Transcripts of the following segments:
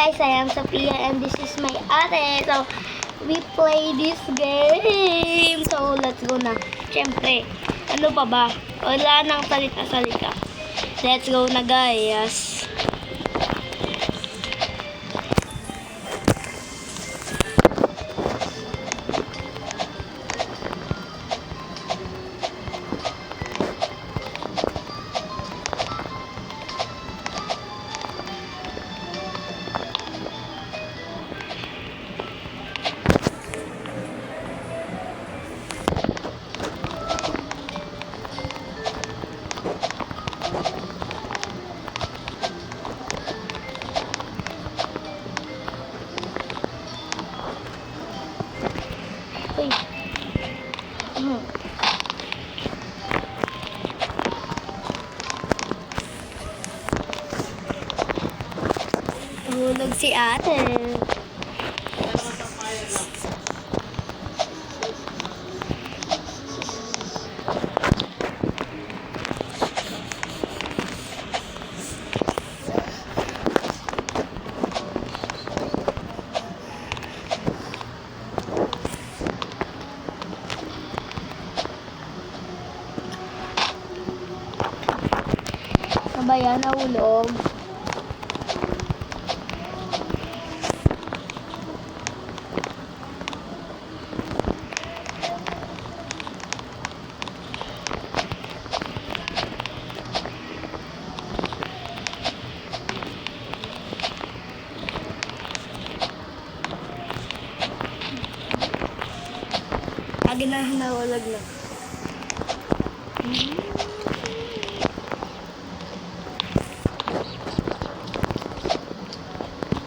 guys, I am Sophia and this is my ate. So, we play this game. So, let's go na. Siyempre, ano pa ba? Wala nang salita-salita. Let's go na guys. Uy. Hulog si ate. Kabayan, nahulog. Lagi na nahulog na.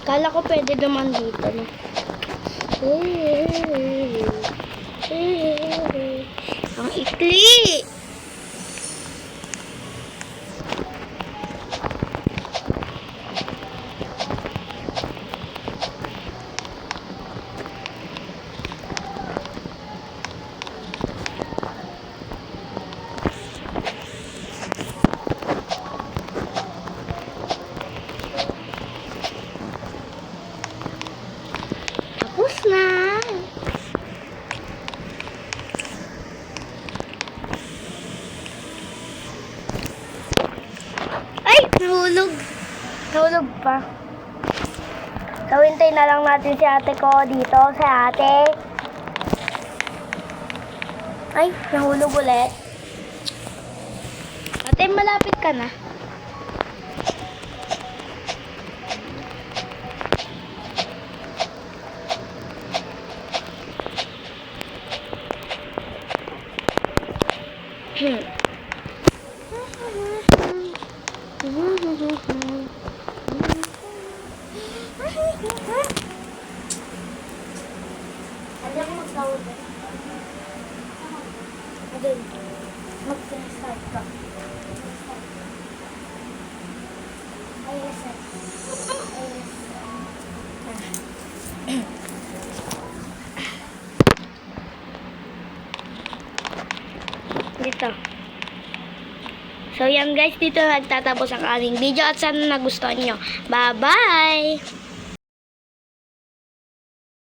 Kala ko pwede naman dito, no? Ang ikli! Tapos na! Ay! Nahulog! Nahulog pa. So, hintay na lang natin si ate ko dito. Si ate. Ay! Nahulog ulit. Ate, malapit ka na. Hindi ako mag-start ka. Adun. Mag-start ka. Ayos. Dito. So yan guys, dito nagtatapos ang aming video at sana nagustuhan nyo. Bye-bye!